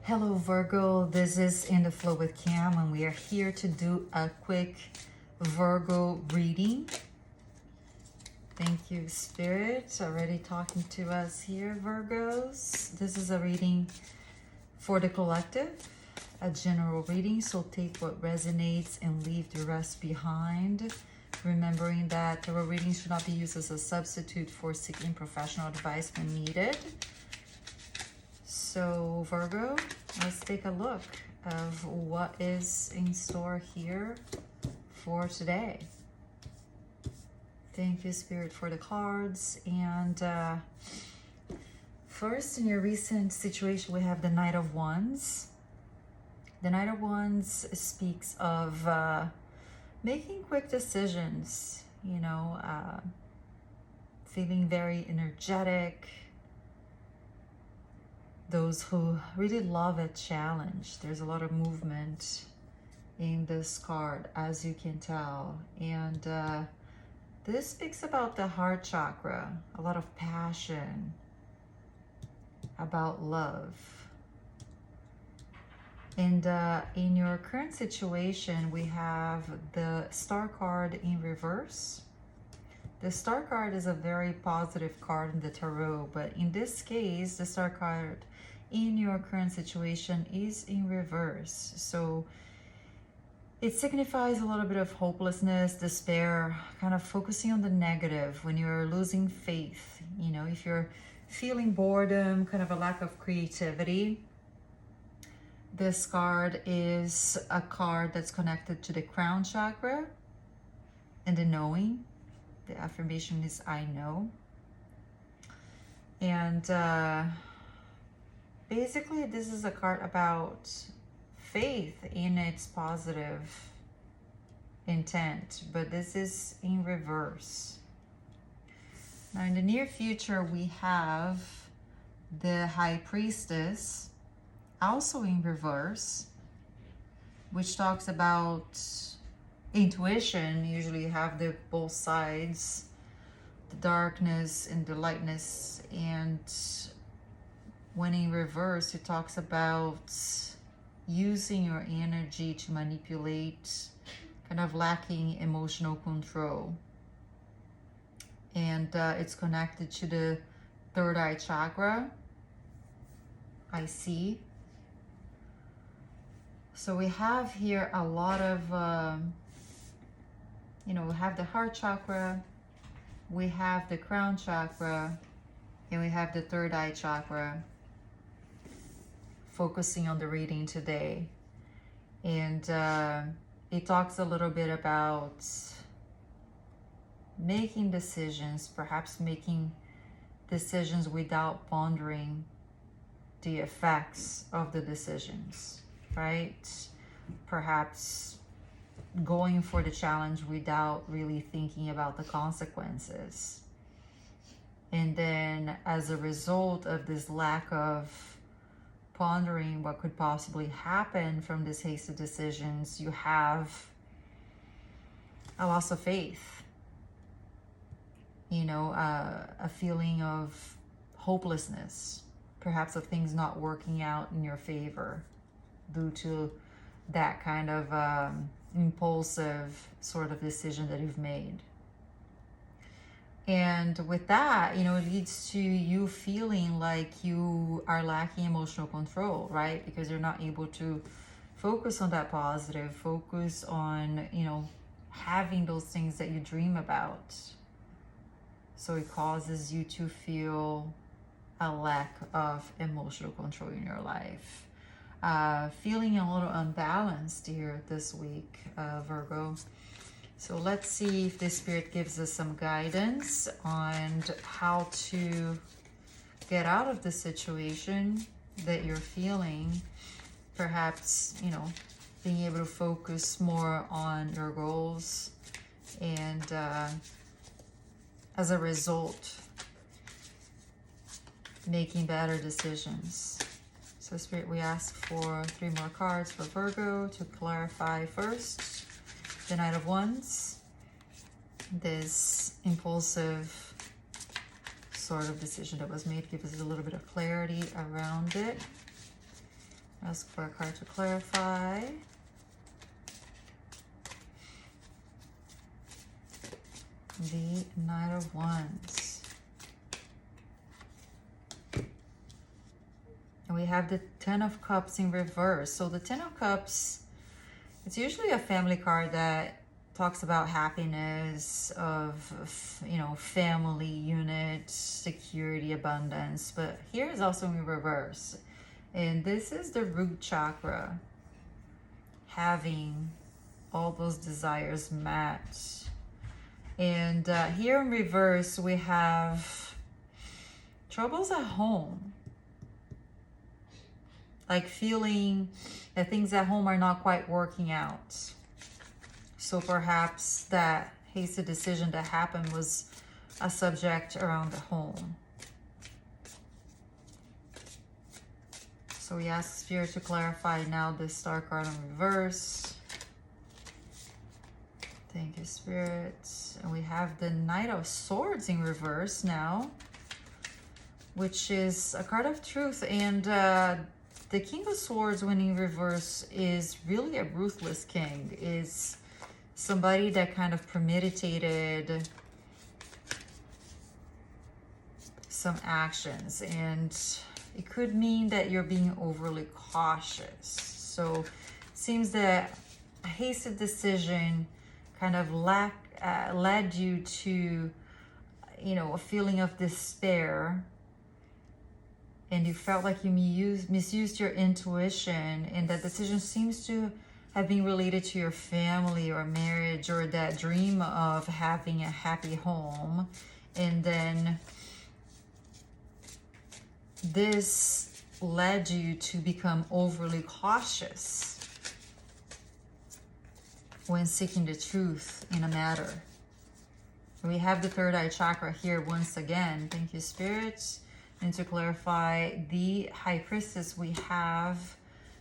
Hello Virgo, this is In the Flow with Cam, and we are here to do a quick Virgo reading. Thank you, Spirit, already talking to us here, Virgos. This is a reading for the collective, a general reading, so take what resonates and leave the rest behind. Remembering that tarot readings should not be used as a substitute for seeking professional advice when needed. So Virgo, let's take a look of what is in store here for today. Thank you, Spirit, for the cards. And first, in your recent situation, we have the Knight of Wands. The Knight of Wands speaks of making quick decisions, feeling very energetic. Those who really love a challenge. There's a lot of movement in this card, as you can tell. And this speaks about the heart chakra, a lot of passion, about love. And in your current situation, we have the Star card in reverse. The Star card is a very positive card in the tarot, but in this case, the Star card in your current situation is in reverse. So it signifies a little bit of hopelessness, despair, kind of focusing on the negative when you're losing faith. If you're feeling boredom, kind of a lack of creativity. This card is a card that's connected to the crown chakra and the knowing. The affirmation is I know. And basically this is a card about faith in its positive intent, but this is in reverse. Now in the near future we have the High Priestess, also in reverse, which talks about intuition. Usually you have the both sides, the darkness and the lightness, and when in reverse it talks about using your energy to manipulate, kind of lacking emotional control. And it's connected to the third eye chakra, I see. So we have here a lot of we have the heart chakra, we have the crown chakra, and we have the third eye chakra, focusing on the reading today. And it talks a little bit about making decisions, perhaps making decisions without pondering the effects of the decisions, right? Perhaps going for the challenge without really thinking about the consequences. And then as a result of this lack of pondering what could possibly happen from these hasty decisions, you have a loss of faith, a feeling of hopelessness, perhaps of things not working out in your favor due to that kind of impulsive sort of decision that you've made. And with that, it leads to you feeling like you are lacking emotional control, right? Because you're not able to focus on that positive, focus on, having those things that you dream about. So it causes you to feel a lack of emotional control in your life. Feeling a little unbalanced here this week, Virgo. So let's see if the Spirit gives us some guidance on how to get out of the situation that you're feeling. Perhaps, being able to focus more on your goals and as a result, making better decisions. So Spirit, we ask for 3 more cards for Virgo to clarify first. The Knight of Wands, this impulsive sort of decision that was made, give us a little bit of clarity around it. Ask for a card to clarify. The Knight of Wands. And we have the Ten of Cups in reverse. So the Ten of Cups, it's usually a family card that talks about happiness, of, you know, family unit, security, abundance. But here is also in reverse. And this is the root chakra, having all those desires met. And here in reverse, we have troubles at home. Like feeling that things at home are not quite working out. So perhaps that hasty decision that happened was a subject around the home. So we ask Spirit to clarify now this Star card in reverse. Thank you, Spirit. And we have the Knight of Swords in reverse now, which is a card of truth. And the King of Swords, when in reverse, is really a ruthless king. Is somebody that kind of premeditated some actions. And it could mean that you're being overly cautious. So it seems that a hasty decision kind of led you to, you know, a feeling of despair. And you felt like you misused your intuition, and that decision seems to have been related to your family or marriage, or that dream of having a happy home. And then this led you to become overly cautious when seeking the truth in a matter. We have the third eye chakra here once again. Thank you, Spirit. And to clarify the High Priestess, we have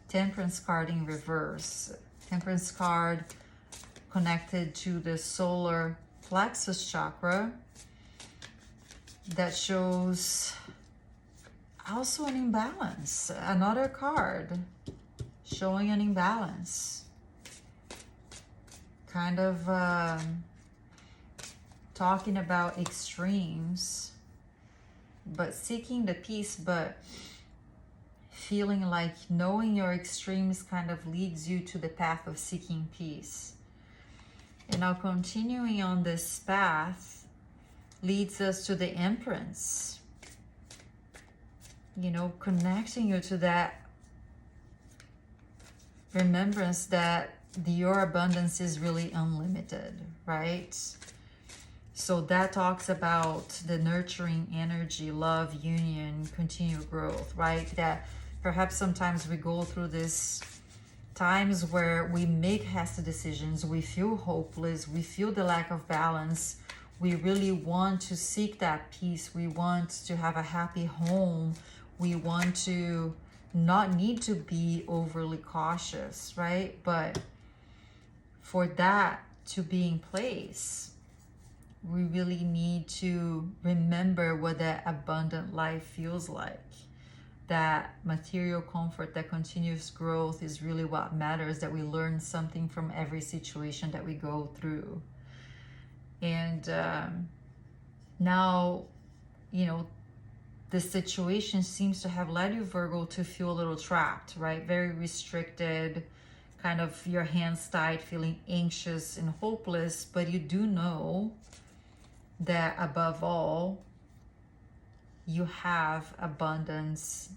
Temperance card in reverse. Temperance card connected to the solar plexus chakra. That shows also an imbalance. Another card showing an imbalance. Kind of talking about extremes, but seeking the peace, but feeling like knowing your extremes kind of leads you to the path of seeking peace. And now continuing on this path leads us to the Empress. You know, connecting you to that remembrance that your abundance is really unlimited, right? So that talks about the nurturing energy, love, union, continued growth, right? That perhaps sometimes we go through this times where we make hasty decisions, we feel hopeless, we feel the lack of balance, we really want to seek that peace, we want to have a happy home, we want to not need to be overly cautious, right? But for that to be in place, we really need to remember what that abundant life feels like. That material comfort, that continuous growth is really what matters, that we learn something from every situation that we go through. And now, you know, the situation seems to have led you, Virgo, to feel a little trapped, right? Very restricted, kind of your hands tied, feeling anxious and hopeless. But you do know that above all, you have abundance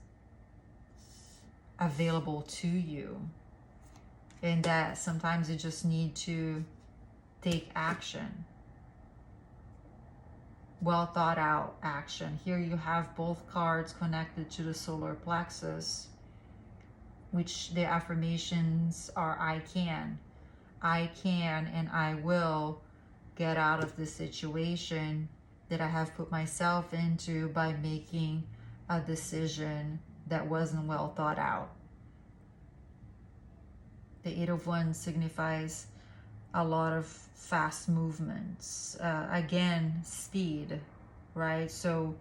available to you, and that sometimes you just need to take action, well thought out action. Here you have both cards connected to the solar plexus, which the affirmations are I can and I will get out of this situation that I have put myself into by making a decision that wasn't well thought out. The Eight of Wands signifies a lot of fast movements. Again, speed, right? So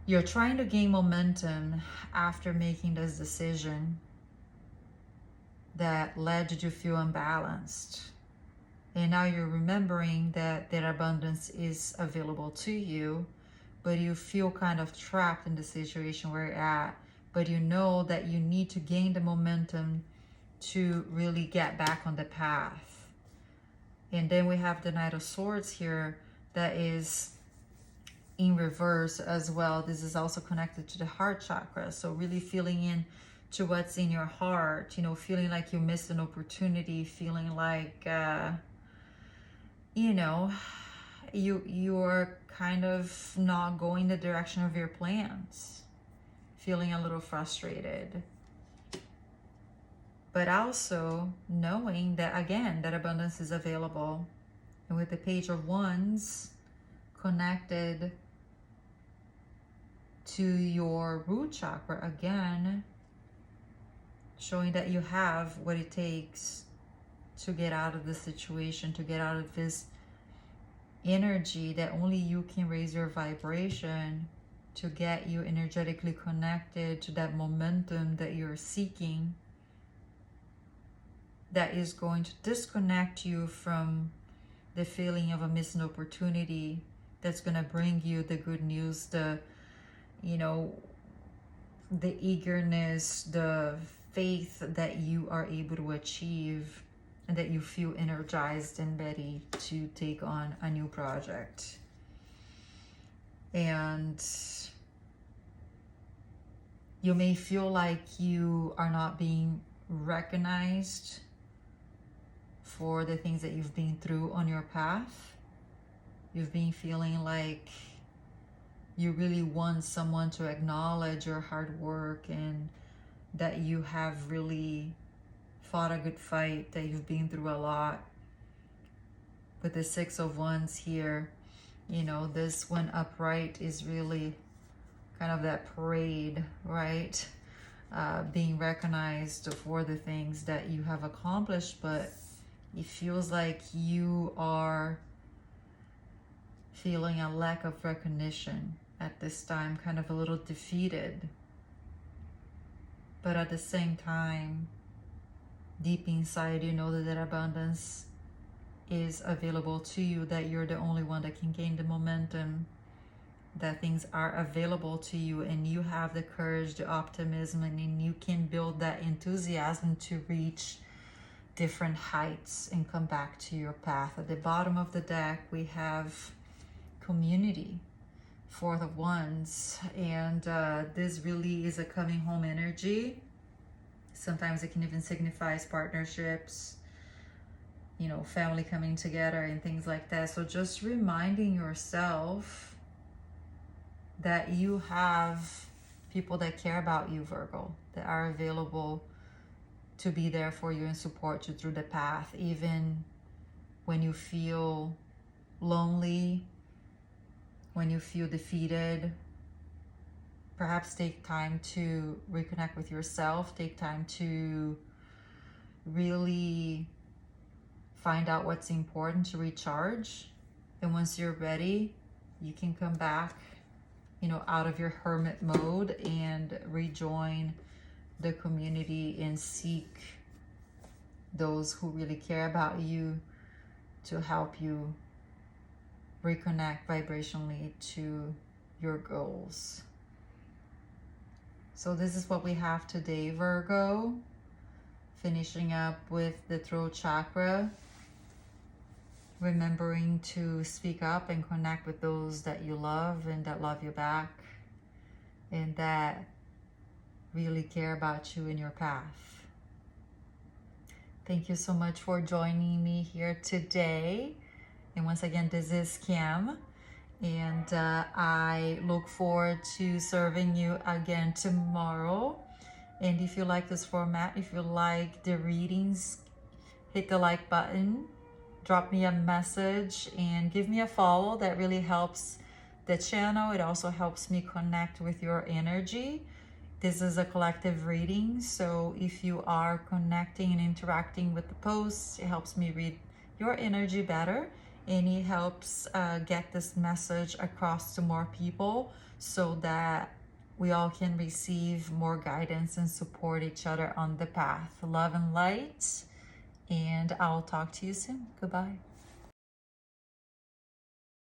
You're trying to gain momentum after making this decision that led you to feel unbalanced. And now you're remembering that abundance is available to you, but you feel kind of trapped in the situation where you're at. But you know that you need to gain the momentum to really get back on the path. And then we have the Knight of Swords here that is in reverse as well. This is also connected to the heart chakra. So really feeling in to what's in your heart, you know, feeling like you missed an opportunity, feeling like, you know, you're kind of not going the direction of your plans, feeling a little frustrated. But also knowing that, again, that abundance is available. And with the Page of Wands connected to your root chakra, again, showing that you have what it takes to get out of the situation, to get out of this energy that only you can raise your vibration, to get you energetically connected to that momentum that you're seeking, that is going to disconnect you from the feeling of a missing opportunity, that's going to bring you the good news, the, you know, the eagerness, the faith that you are able to achieve, and that you feel energized and ready to take on a new project. And you may feel like you are not being recognized for the things that you've been through on your path. You've been feeling like you really want someone to acknowledge your hard work, and that you have really fought a good fight, that you've been through a lot. With the Six of Wands here, you know, this one upright is really kind of that parade, right? Being recognized for the things that you have accomplished, but it feels like you are feeling a lack of recognition at this time, kind of a little defeated. But at the same time, deep inside, you know that abundance is available to you, that you're the only one that can gain the momentum, that things are available to you, and you have the courage, the optimism, and you can build that enthusiasm to reach different heights and come back to your path. At the bottom of the deck, we have community, Fourth of Wands, and this really is a coming home energy. Sometimes it can even signify partnerships, you know, family coming together and things like that. So just reminding yourself that you have people that care about you, Virgo, that are available to be there for you and support you through the path, even when you feel lonely, when you feel defeated. Perhaps take time to reconnect with yourself, take time to really find out what's important, to recharge. And once you're ready, you can come back, you know, out of your hermit mode and rejoin the community and seek those who really care about you to help you reconnect vibrationally to your goals. So this is what we have today, Virgo. Finishing up with the throat chakra, remembering to speak up and connect with those that you love and that love you back, and that really care about you in your path. Thank you so much for joining me here today. And once again, this is Kim, and I look forward to serving you again tomorrow. And if you like this format, if you like the readings, hit the like button, drop me a message, and give me a follow. That really helps the channel. It also helps me connect with your energy. This is a collective reading, so if you are connecting and interacting with the posts, it helps me read your energy better, and it helps get this message across to more people so that we all can receive more guidance and support each other on the path. Love and light, and I'll talk to you soon. Goodbye.